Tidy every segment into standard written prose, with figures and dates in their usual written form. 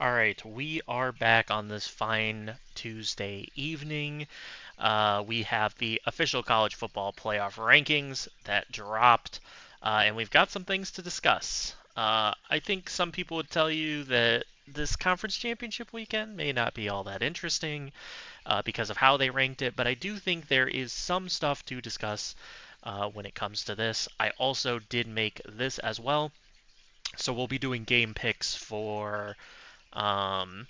All right, we are back on this fine Tuesday evening. We have the official college football playoff rankings that dropped, and we've got some things to discuss. I think some people would tell you that this conference championship weekend may not be all that interesting because of how they ranked it, but I do think there is some stuff to discuss when it comes to this. I also did make this as well, so we'll be doing game picks for. Um,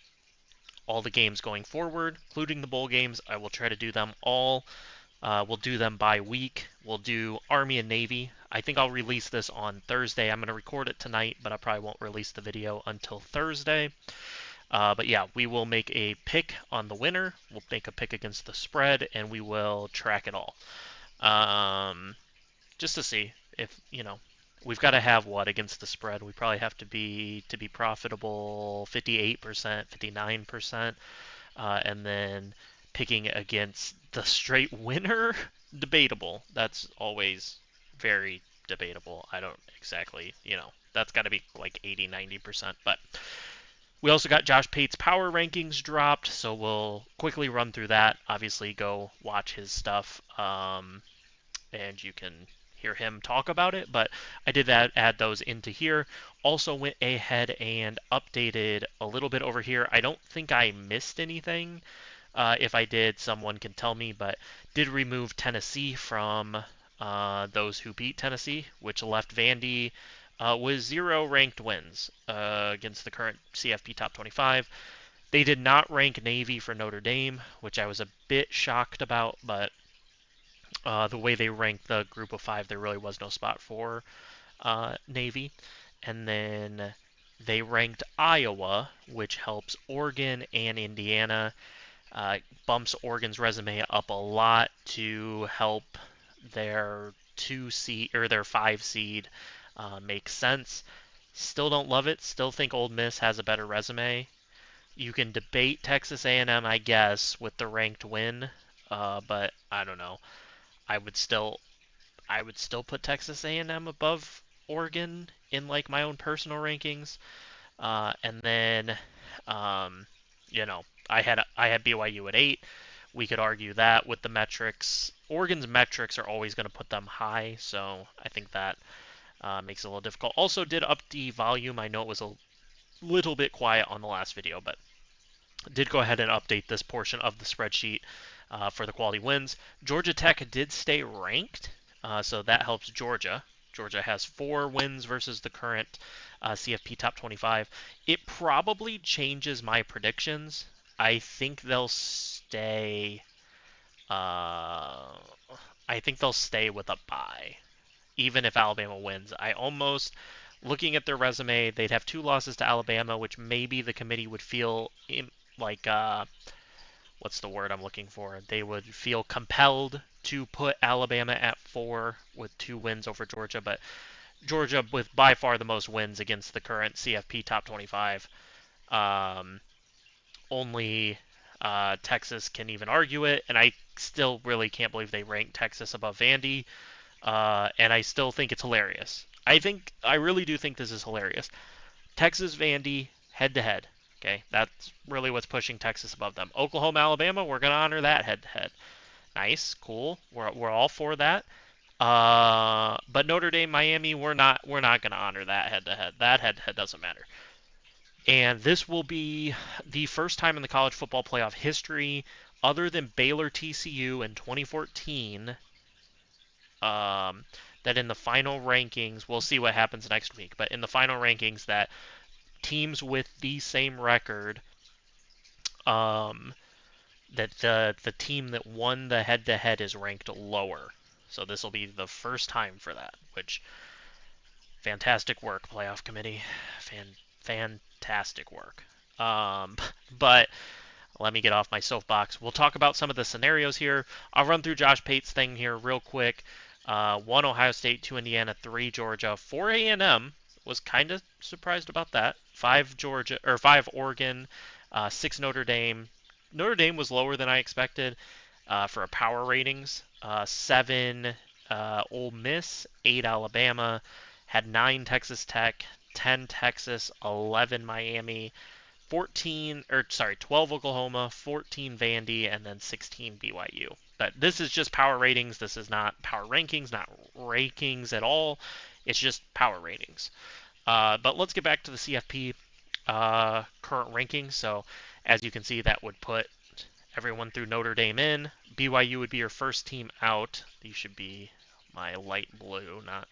all the games going forward, including the bowl games. I will try to do them all. We'll do them by week. We'll do Army and Navy. I think I'll release this on Thursday. I'm going to record it tonight, but I probably won't release the video until Thursday. But yeah, we will make a pick on the winner. We'll make a pick against the spread, and we will track it all. Um, just to see if, we've got to have what against the spread? We probably have to be profitable 58%, 59%, and then picking against the straight winner, debatable. That's always very debatable. I don't exactly, that's got to be like 80, 90%. But we also got Josh Pate's power rankings dropped, so we'll quickly run through that. Obviously, go watch his stuff. And you can hear him talk about it. But I did add those into here. Also went ahead and updated a little bit over here. I don't think I missed anything. If I did, someone can tell me, but did remove Tennessee from those who beat Tennessee, which left Vandy with 0 ranked wins against the current CFP top 25. They did not rank Navy for Notre Dame, which I was a bit shocked about, but the way they ranked the group of 5, there really was no spot for Navy. And then they ranked Iowa, which helps Oregon and Indiana. Bumps Oregon's resume up a lot to help their 2 seed or their 5 seed make sense. Still don't love it. Still think Ole Miss has a better resume. You can debate Texas A&M, I guess, with the ranked win, but I don't know. I would still put Texas A&M above Oregon in like my own personal rankings. And then you know, I had BYU at 8. We could argue that with the metrics. Oregon's metrics are always going to put them high, so I think that makes it a little difficult. Also, did up the volume. I know it was a little bit quiet on the last video, but did go ahead and update this portion of the spreadsheet for the quality wins. Georgia Tech did stay ranked, so that helps Georgia. Georgia has 4 wins versus the current CFP top 25. It probably changes my predictions. I think they'll stay. I think they'll stay with a bye, even if Alabama wins. I almost, looking at their resume, they'd have 2 losses to Alabama, which maybe the committee would feel like what's the word I'm looking for? They would feel compelled to put Alabama at 4 with 2 wins over Georgia, but Georgia with by far the most wins against the current CFP top 25. Only Texas can even argue it, and I still really can't believe they ranked Texas above Vandy, and I still think it's hilarious. I really do think this is hilarious. Texas Vandy head to head. Okay, that's really what's pushing Texas above them. Oklahoma, Alabama, we're gonna honor that head to head. Nice, cool. We're all for that. But Notre Dame, Miami, we're not gonna honor that head to head. That head to head doesn't matter. And this will be the first time in the college football playoff history, other than Baylor TCU in 2014, that in the final rankings, we'll see what happens next week, but in the final rankings, that teams with the same record, um, that the team that won the head to head is ranked lower. So this will be the first time for that, which fantastic work, playoff committee. Fantastic work. But let me get off my soapbox. We'll talk about some of the scenarios here. I'll run through Josh Pate's thing here real quick. 1 Ohio State, 2 Indiana, 3 Georgia, 4 A&M. Was kind of surprised about that. 5 Georgia or 5 Oregon, 6 Notre Dame. Notre Dame was lower than I expected for a power ratings. 7 Ole Miss, 8 Alabama, had 9 Texas Tech, 10 Texas, 11 Miami, 12 Oklahoma, 14 Vandy, and then 16 BYU. But this is just power ratings. This is not power rankings, not rankings at all. It's just power ratings. But let's get back to the CFP current rankings. So as you can see, that would put everyone through Notre Dame in. BYU would be your first team out. These should be my light blue, not.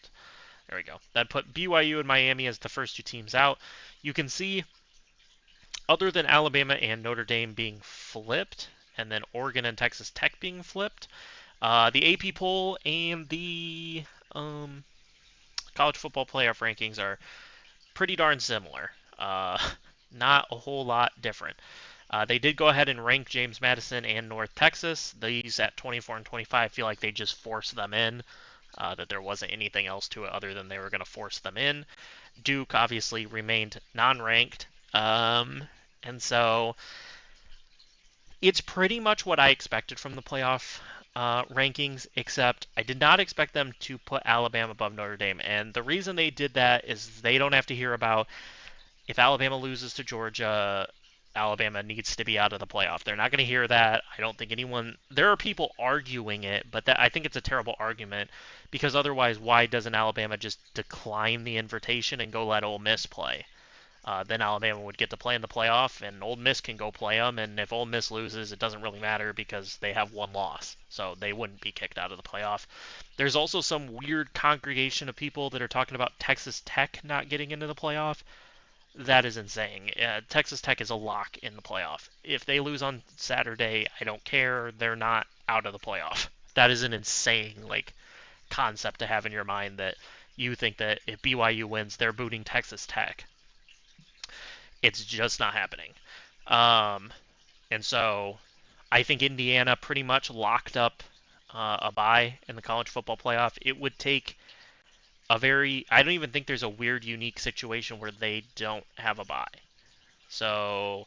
There we go. That put BYU and Miami as the first two teams out. You can see, other than Alabama and Notre Dame being flipped, and then Oregon and Texas Tech being flipped, the AP poll and the college football playoff rankings are pretty darn similar. Not a whole lot different. They did go ahead and rank James Madison and North Texas. These at 24 and 25 feel like they just forced them in, that there wasn't anything else to it other than they were going to force them in. Duke obviously remained non-ranked. And so it's pretty much what I expected from the playoff rankings, except I did not expect them to put Alabama above Notre Dame. And the reason they did that is they don't have to hear about, if Alabama loses to Georgia, Alabama needs to be out of the playoff. They're not going to hear that. I don't think anyone. There are people arguing it, but I think it's a terrible argument, because otherwise, why doesn't Alabama just decline the invitation and go let Ole Miss play? Then Alabama would get to play in the playoff, and Ole Miss can go play them. And if Ole Miss loses, it doesn't really matter because they have one loss, so they wouldn't be kicked out of the playoff. There's also some weird congregation of people that are talking about Texas Tech not getting into the playoff. That is insane. Texas Tech is a lock in the playoff. If they lose on Saturday, I don't care. They're not out of the playoff. That is an insane concept to have in your mind, that you think that if BYU wins, they're booting Texas Tech. It's just not happening. And so I think Indiana pretty much locked up a bye in the college football playoff. It would take I don't even think there's a weird, unique situation where they don't have a bye. So,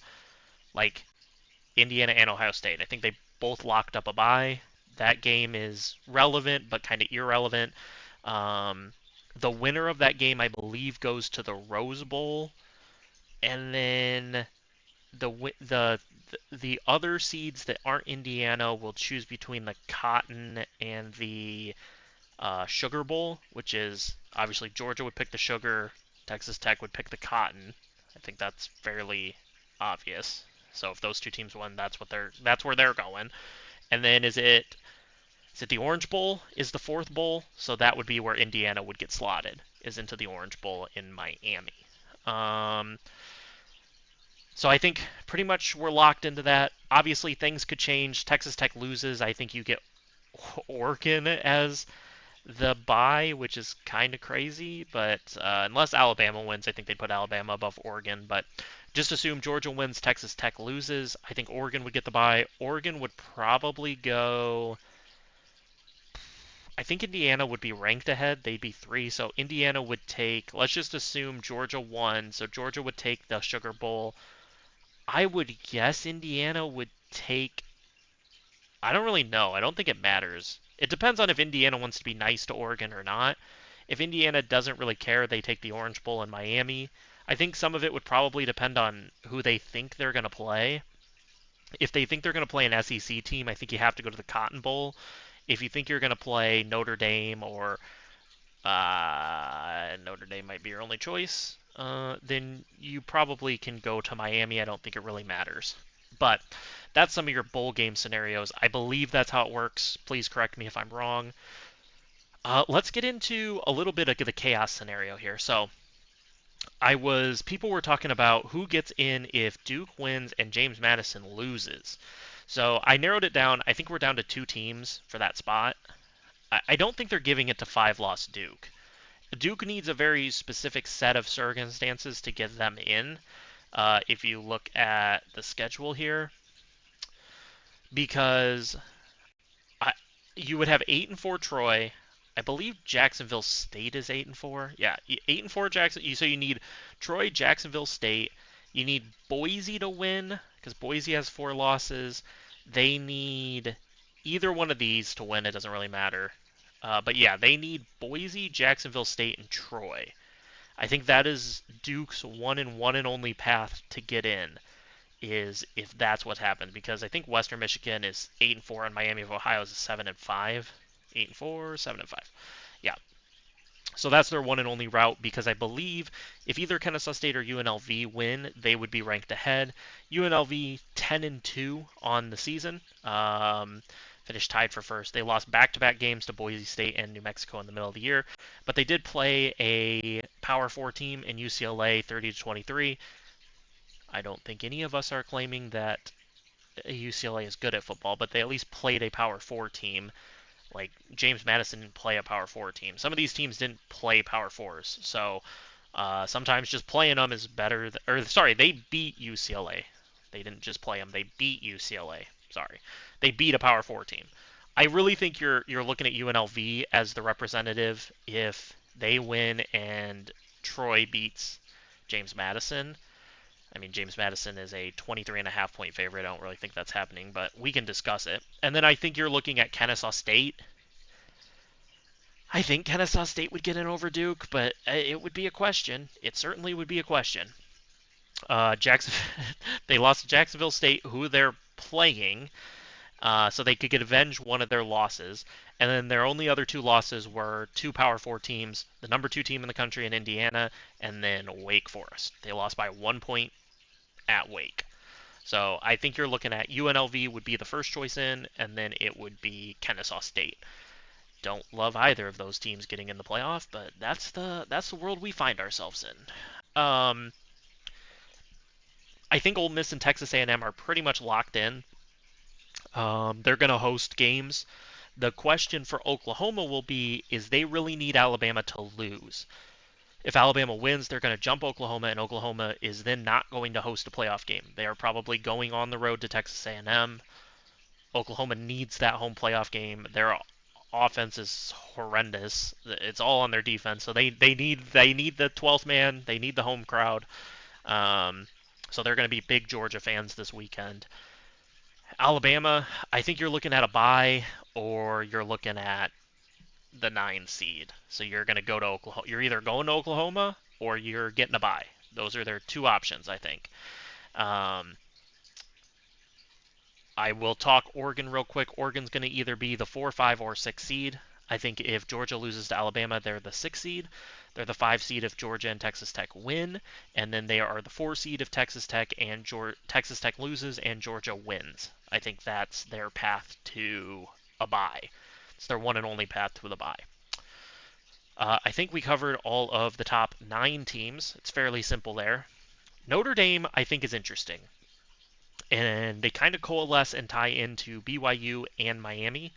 Indiana and Ohio State, I think they both locked up a bye. That game is relevant, but kind of irrelevant. The winner of that game, I believe, goes to the Rose Bowl, and then the other seeds that aren't Indiana will choose between the Cotton and the Sugar Bowl, which is obviously Georgia would pick the Sugar, Texas Tech would pick the Cotton. I think that's fairly obvious. So if those two teams win, that's where they're going. And then is it the Orange Bowl is the fourth bowl? So that would be where Indiana would get slotted, is into the Orange Bowl in Miami. So I think pretty much we're locked into that. Obviously, things could change. Texas Tech loses. I think you get Oregon as the bye, which is kind of crazy. But unless Alabama wins, I think they'd put Alabama above Oregon. But just assume Georgia wins, Texas Tech loses. I think Oregon would get the bye. Oregon would probably go. I think Indiana would be ranked ahead. They'd be 3. So Indiana would take. Let's just assume Georgia won. So Georgia would take the Sugar Bowl. I would guess Indiana would take. I don't really know. I don't think it matters. It depends on if Indiana wants to be nice to Oregon or not. If Indiana doesn't really care, they take the Orange Bowl in Miami. I think some of it would probably depend on who they think they're going to play. If they think they're going to play an SEC team, I think you have to go to the Cotton Bowl. If you think you're going to play Notre Dame, or Notre Dame might be your only choice, then you probably can go to Miami. I don't think it really matters. But that's some of your bowl game scenarios. I believe that's how it works. Please correct me if I'm wrong. Let's get into a little bit of the chaos scenario here. So people were talking about who gets in if Duke wins and James Madison loses. So I narrowed it down. I think we're down to 2 teams for that spot. I don't think they're giving it to 5-loss Duke. Duke needs a very specific set of circumstances to get them in. If you look at the schedule here, because you would have 8-4 Troy. I believe Jacksonville State is 8-4. Yeah, 8-4 Jackson. So you need Troy, Jacksonville State. You need Boise to win, because Boise has 4 losses. They need either one of these to win. It doesn't really matter. But yeah, they need Boise, Jacksonville State, and Troy. I think that is Duke's one and only path to get in, is if that's what happens, because I think Western Michigan is 8-4 and Miami of Ohio is 7-5. 8-4, 7-5. Yeah. So that's their one and only route, because I believe if either Kennesaw State or UNLV win, they would be ranked ahead. UNLV 10-2 on the season, finished tied for first. They lost back-to-back games to Boise State and New Mexico in the middle of the year, but they did play a Power 4 team in UCLA 30-23. I don't think any of us are claiming that UCLA is good at football, but they at least played a Power 4 team. Like, James Madison didn't play a Power 4 team. Some of these teams didn't play Power 4s. So sometimes just playing them is better. They beat UCLA. They didn't just play them. They beat UCLA. Sorry. They beat a Power 4 team. I really think you're looking at UNLV as the representative if they win and Troy beats James Madison. I mean, James Madison is a 23.5 point favorite. I don't really think that's happening, but we can discuss it. And then I think you're looking at Kennesaw State. I think Kennesaw State would get in over Duke, but it would be a question. It certainly would be a question. Jackson, they lost to Jacksonville State, who they're playing, so they could get avenge one of their losses. And then their only other two losses were two Power 4 teams, the number 2 team in the country in Indiana, and then Wake Forest. They lost by 1 point at Wake. So I think you're looking at UNLV would be the first choice in, and then it would be Kennesaw State. Don't love either of those teams getting in the playoff, but that's the world we find ourselves in. I think Ole Miss and Texas A&M are pretty much locked in. They're going to host games. The question for Oklahoma will be, is they really need Alabama to lose? If Alabama wins, they're going to jump Oklahoma, and Oklahoma is then not going to host a playoff game. They are probably going on the road to Texas A&M. Oklahoma needs that home playoff game. Their offense is horrendous. It's all on their defense, so they need the 12th man. They need the home crowd. So they're going to be big Georgia fans this weekend. Alabama, I think you're looking at a bye, or you're looking at the 9 seed. So you're going to go to Oklahoma. You're either going to Oklahoma or you're getting a bye. Those are their two options, I think. I will talk Oregon real quick. Oregon's going to either be the 4, 5, or 6 seed. I think if Georgia loses to Alabama, they're the 6 seed. They're the 5 seed if Georgia and Texas Tech win, and then they are the 4 seed if Texas Tech loses and Georgia wins. I think that's their path to a bye. It's their one and only path to the bye. I think we covered all of the top 9 teams. It's fairly simple there. Notre Dame, I think, is interesting. And they kind of coalesce and tie into BYU and Miami.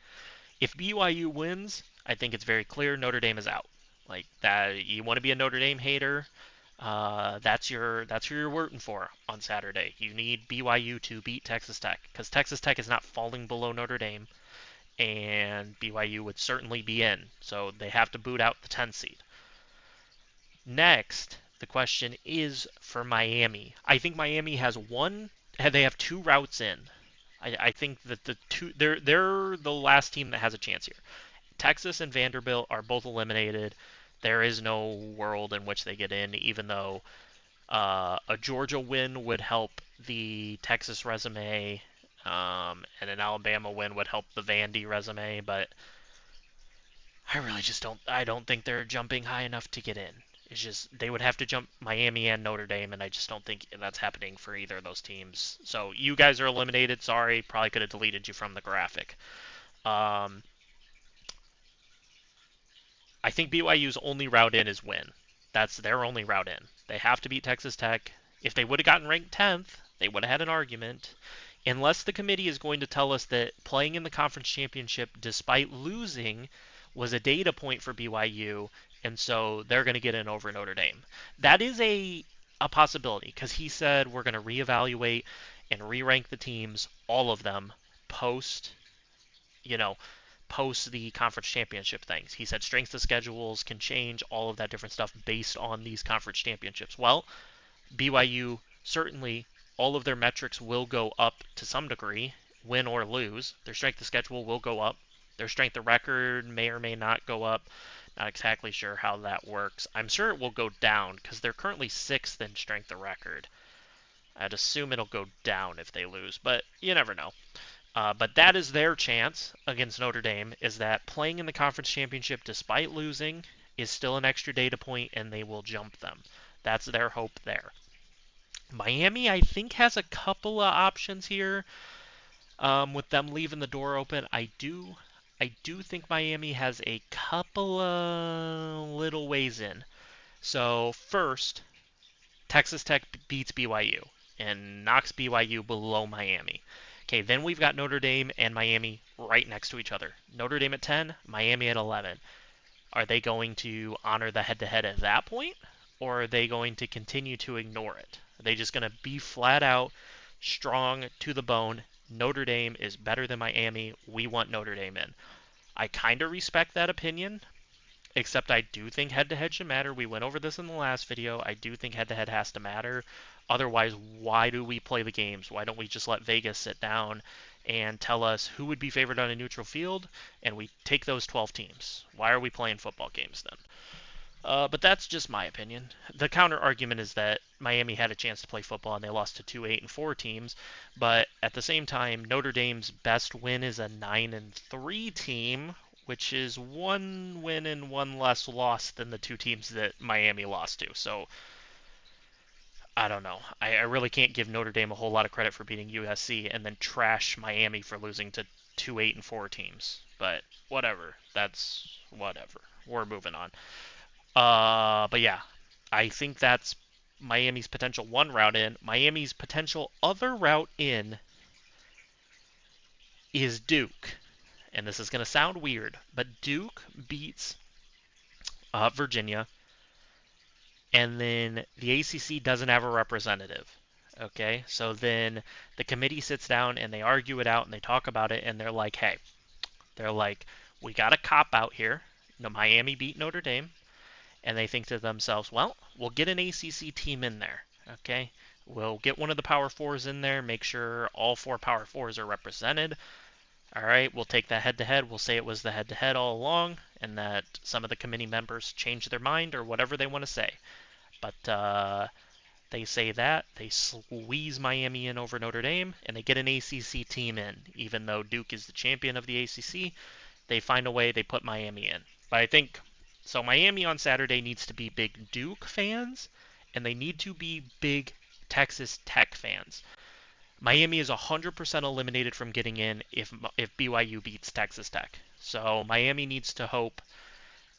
If BYU wins, I think it's very clear Notre Dame is out. Like that, you want to be a Notre Dame hater. That's who you're rooting for on Saturday. You need BYU to beat Texas Tech, because Texas Tech is not falling below Notre Dame, and BYU would certainly be in. So they have to boot out the 10 seed. Next, the question is for Miami. I think Miami they have 2 routes in. I think that they're the last team that has a chance here. Texas and Vanderbilt are both eliminated. There is no world in which they get in, even though a Georgia win would help the Texas resume, and an Alabama win would help the Vandy resume, but I don't think they're jumping high enough to get in. It's just they would have to jump Miami and Notre Dame, and I just don't think that's happening for either of those teams. So you guys are eliminated. Sorry, probably could have deleted you from the graphic. I think BYU's only route in is win. That's their only route in. They have to beat Texas Tech. If they would have gotten ranked 10th, they would have had an argument. Unless the committee is going to tell us that playing in the conference championship despite losing was a data point for BYU, and so they're going to get in over Notre Dame. That is a possibility, because he said we're going to reevaluate and re-rank the teams, all of them, post the conference championship things. He said strength of schedules can change, all of that different stuff based on these conference championships. Well, BYU, certainly all of their metrics will go up to some degree, win or lose. Their strength of schedule will go up. Their strength of record may or may not go up. Not exactly sure how that works. I'm sure it will go down because they're currently 6th in strength of record. I'd assume it'll go down if they lose, but you never know. But that is their chance against Notre Dame, is that playing in the conference championship despite losing is still an extra data point and they will jump them. That's their hope there. Miami, I think, has a couple of options here with them leaving the door open. I do think Miami has a couple of little ways in. So first, Texas Tech beats BYU and knocks BYU below Miami. Okay, then we've got Notre Dame and Miami right next to each other. Notre Dame at 10, Miami at 11. Are they going to honor the head-to-head at that point, or are they going to continue to ignore it? Are they just going to be flat out strong to the bone? Notre Dame is better than Miami. We want Notre Dame in. I kind of respect that opinion, except I do think head-to-head should matter. We went over this in the last video. I do think head-to-head has to matter. Otherwise, why do we play the games? Why don't we just let Vegas sit down and tell us who would be favored on a neutral field, and we take those 12 teams? Why are we playing football games then? But that's just my opinion. The counter argument is that Miami had a chance to play football and they lost to two 8-4 teams, but at the same time, Notre Dame's best win is a 9-3 team, which is one win and one less loss than the two teams that Miami lost to. So I don't know. I really can't give Notre Dame a whole lot of credit for beating USC and then trash Miami for losing to two 8-4 teams. But whatever. That's whatever. We're moving on. But yeah, I think that's Miami's potential one route in. Miami's potential other route in is Duke. And this is going to sound weird, but Duke beats Virginia, and then the ACC doesn't have a representative. Okay, so then the committee sits down and they argue it out and they talk about it and they're like, hey, we got a cop out here. No, Miami beat Notre Dame. And they think to themselves, well, we'll get an ACC team in there, okay? We'll get one of the Power Fours in there, make sure all four Power Fours are represented. All right, we'll take that head-to-head. We'll say it was the head-to-head all along, and that some of the committee members changed their mind or whatever they want to say. But they say that, they squeeze Miami in over Notre Dame, and they get an ACC team in. Even though Duke is the champion of the ACC, they find a way, they put Miami in. But I think so Miami on Saturday needs to be big Duke fans, and they need to be big Texas Tech fans. Miami is 100% eliminated from getting in if BYU beats Texas Tech. So Miami needs to hope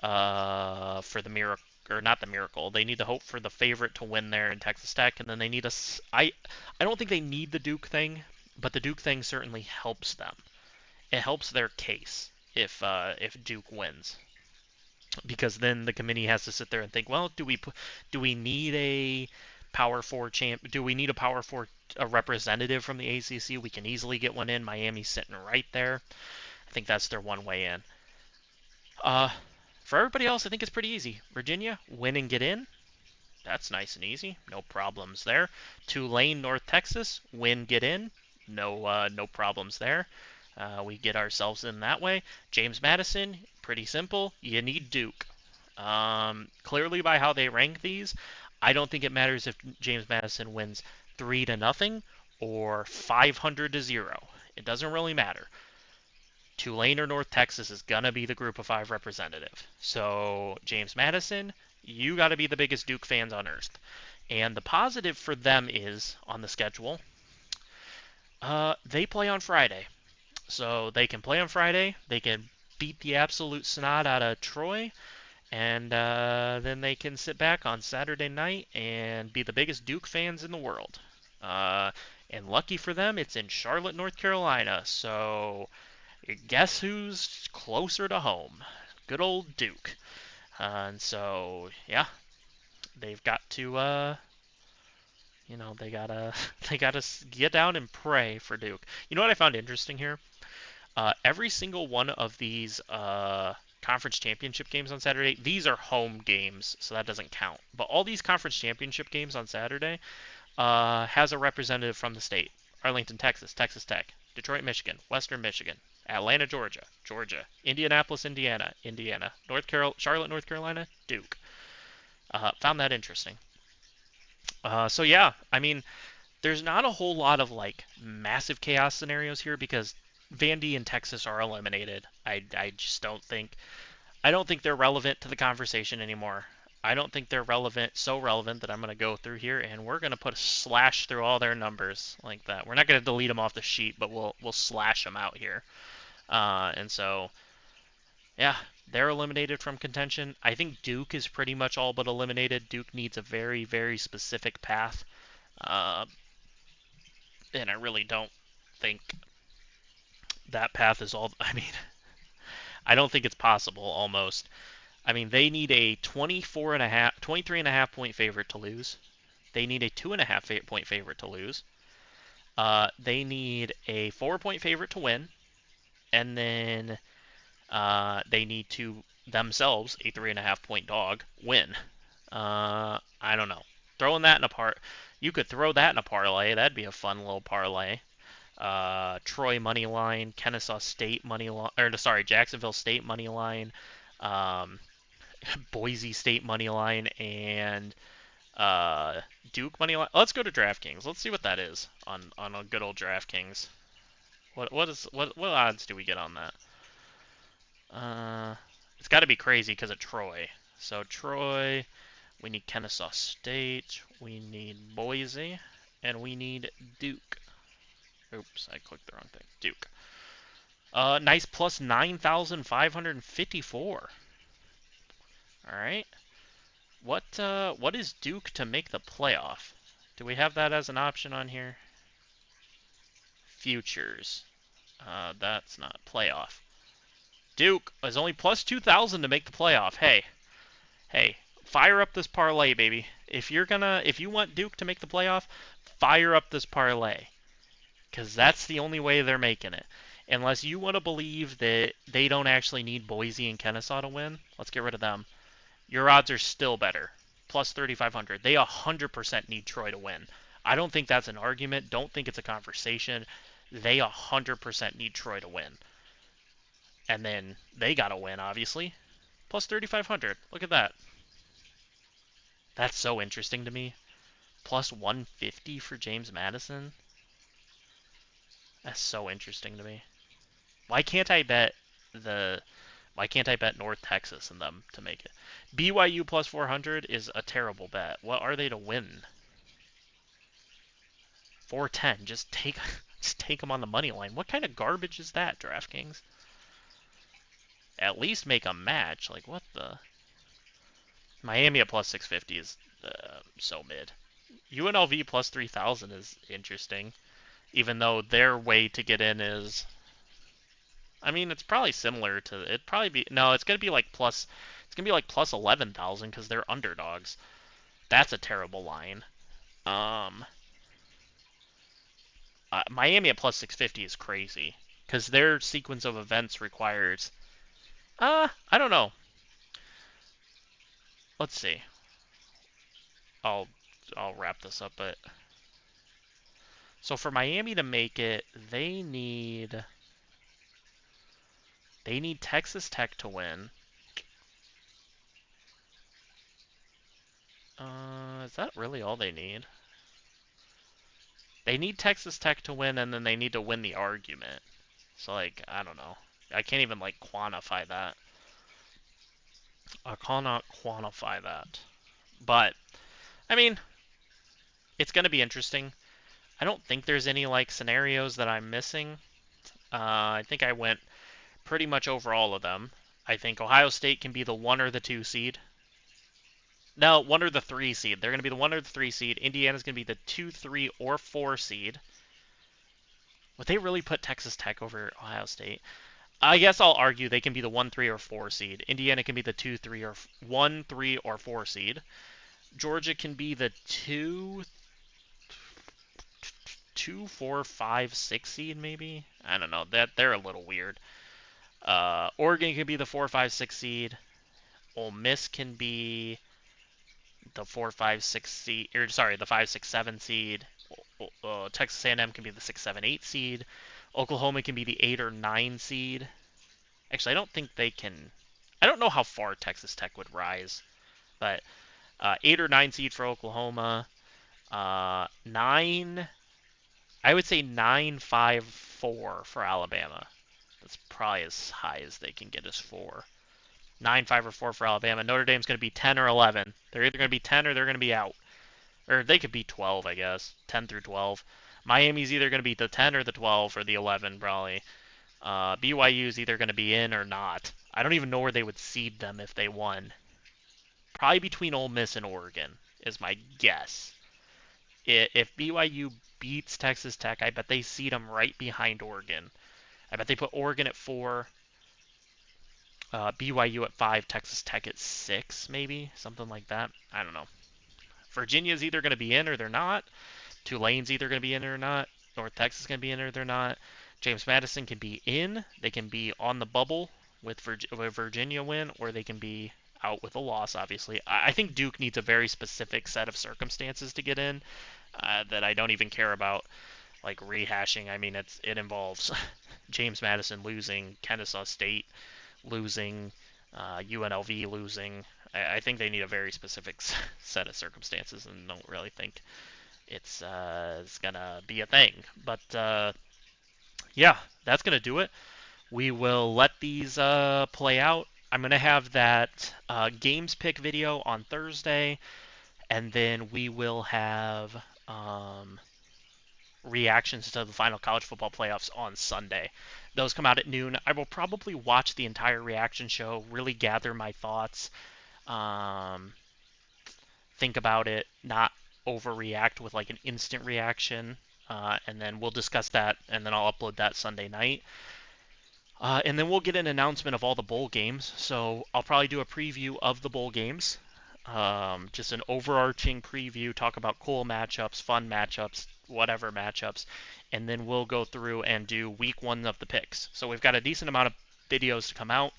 for the miracle, or not the miracle. They need to hope for the favorite to win there in Texas Tech, and then they need a. I don't think they need the Duke thing, but the Duke thing certainly helps them. It helps their case if Duke wins. Because then the committee has to sit there and think, well, do we need a Power Four champ? Do we need a Power Four representative from the ACC? We can easily get one in. Miami's sitting right there. I think that's their one way in. For everybody else, I think it's pretty easy. Virginia, win and get in. That's nice and easy. No problems there. Tulane, North Texas, win, get in. No problems there. We get ourselves in that way. James Madison, pretty simple. You need Duke. Clearly, by how they rank these, I don't think it matters if James Madison wins 3-0 or 500-0. It doesn't really matter. Tulane or North Texas is gonna be the Group of 5 representative. So James Madison, you got to be the biggest Duke fans on earth. And the positive for them is on the schedule. They play on Friday. So they can play on Friday, they can beat the absolute snot out of Troy, and then they can sit back on Saturday night and be the biggest Duke fans in the world. And lucky for them, it's in Charlotte, North Carolina, so guess who's closer to home? Good old Duke. And so, yeah, they've got to, they gotta get down and pray for Duke. You know what I found interesting here? Every single one of these conference championship games on Saturday, these are home games, so that doesn't count. But all these conference championship games on Saturday has a representative from the state. Arlington, Texas, Texas Tech, Detroit, Michigan, Western Michigan, Atlanta, Georgia, Georgia, Indianapolis, Indiana, Indiana, Charlotte, North Carolina, Duke. Found that interesting. So yeah, I mean, there's not a whole lot of like massive chaos scenarios here because Vandy and Texas are eliminated. I just I don't think they're relevant to the conversation anymore. I don't think they're so relevant that I'm going to go through here and we're going to put a slash through all their numbers like that. We're not going to delete them off the sheet, but we'll slash them out here. And so yeah, they're eliminated from contention. I think Duke is pretty much all but eliminated. Duke needs a very, very specific path. Uh, and I really don't think that path is all. I mean, I don't think it's possible almost. I mean, they need a 23.5 point favorite to lose. They need a 2.5 point favorite to lose. They need a 4 point favorite to win. And then they need to themselves, a 3.5 point dog, win. I don't know. Throwing that in a you could throw that in a parlay. That'd be a fun little parlay. Troy money line, Kennesaw State money line, or sorry, Jacksonville State money line, um, Boise State money line, and Duke money line. Let's go to DraftKings. Let's see what that is on a good old DraftKings. What odds do we get on that? It's got to be crazy because of Troy. So Troy, we need Kennesaw State, we need Boise, and we need Duke. Oops, I clicked the wrong thing. Duke. Nice plus 9,554. All right. What is Duke to make the playoff? Do we have that as an option on here? Futures. That's not playoff. Duke is only plus 2,000 to make the playoff. Hey, fire up this parlay, baby. If you want Duke to make the playoff, fire up this parlay. Because that's the only way they're making it. Unless you want to believe that they don't actually need Boise and Kennesaw to win, let's get rid of them. Your odds are still better. Plus 3,500. They 100% need Troy to win. I don't think that's an argument. Don't think it's a conversation. They 100% need Troy to win. And then they got to win, obviously. Plus 3,500. Look at that. That's so interesting to me. Plus 150 for James Madison. That's so interesting to me. Why can't I bet North Texas and them to make it? BYU plus 400 is a terrible bet. What are they to win? 410. Just take them on the money line. What kind of garbage is that, DraftKings? At least make a match. Like, what the? Miami at plus 650 is so mid. UNLV plus 3,000 is interesting, even though their way to get in is. I mean, it's probably similar to. It'd probably be. No, it's gonna be like plus. It's gonna be like plus 11,000 because they're underdogs. That's a terrible line. Miami at plus 650 is crazy because their sequence of events requires. I don't know. Let's see. I'll wrap this up, but so for Miami to make it, they need Texas Tech to win. Is that really all they need? They need Texas Tech to win, and then they need to win the argument. So, like, I don't know. I can't even, like, quantify that. I cannot quantify that. But, I mean, it's going to be interesting. I don't think there's any, like, scenarios that I'm missing. I think I went pretty much over all of them. I think Ohio State can be the 1 or the 2 seed. No, 1 or the 3 seed. They're going to be the 1 or the 3 seed. Indiana's going to be the 2, 3, or 4 seed. Would they really put Texas Tech over Ohio State? I guess I'll argue they can be the 1, 3, or 4 seed. Indiana can be the 2, 3, or 1, 3, or 4 seed. Georgia can be the 2, 4, 5, 6 seed, maybe? I don't know. They're a little weird. Oregon can be the 4, 5, 6 seed. Ole Miss can be the 4, 5, 6 seed, or sorry, the 5, 6, 7 seed. Texas A&M can be the 6, 7, 8 seed. Oklahoma can be the 8 or 9 seed. Actually, I don't think they can. I don't know how far Texas Tech would rise, but 8 or 9 seed for Oklahoma. 9, I would say 9-5-4 for Alabama. That's probably as high as they can get as 4. 9-5 or 4 for Alabama. Notre Dame's going to be 10 or 11. They're either going to be 10 or they're going to be out. Or they could be 12, I guess. 10 through 12. Miami's either going to be the 10 or the 12 or the 11, probably. BYU's either going to be in or not. I don't even know where they would seed them if they won. Probably between Ole Miss and Oregon is my guess. If BYU beats Texas Tech, I bet they seed them right behind Oregon. I bet they put Oregon at 4, BYU at 5, Texas Tech at 6, maybe something like that. I don't know. Virginia's either going to be in or they're not. Tulane's either going to be in or not. North Texas is going to be in or they're not. James Madison can be in. They can be on the bubble with Virginia win, or they can be out with a loss, obviously. I think Duke needs a very specific set of circumstances to get in that I don't even care about, like rehashing. I mean, it involves James Madison losing, Kennesaw State losing, UNLV losing. I think they need a very specific set of circumstances, and don't really think it's gonna be a thing. But yeah, that's gonna do it. We will let these play out. I'm gonna have that games pick video on Thursday, and then we will have reactions to the final college football playoffs on Sunday. Those come out at noon. I will probably watch the entire reaction show, really gather my thoughts, um, think about it, not overreact with like an instant reaction, and then we'll discuss that, and then I'll upload that Sunday night. And then we'll get an announcement of all the bowl games. So I'll probably do a preview of the bowl games, just an overarching preview, talk about cool matchups, fun matchups, whatever matchups, and then we'll go through and do week 1 of the picks. So we've got a decent amount of videos to come out.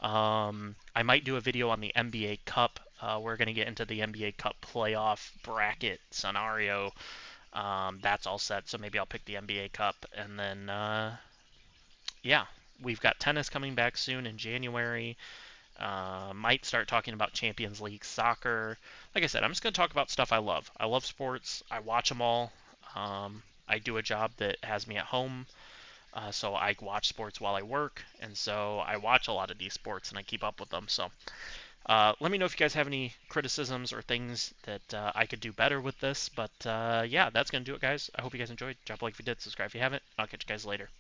I might do a video on the NBA Cup. We're going to get into the NBA Cup playoff bracket scenario. That's all set, so maybe I'll pick the NBA Cup. And then, yeah, we've got tennis coming back soon in January. Might start talking about Champions League soccer. Like I said, I'm just going to talk about stuff I love. I love sports. I watch them all. I do a job that has me at home. So I watch sports while I work, and so I watch a lot of these sports and I keep up with them. So let me know if you guys have any criticisms or things that I could do better with this. But yeah, that's going to do it, guys. I hope you guys enjoyed. Drop a like if you did, subscribe if you haven't. I'll catch you guys later.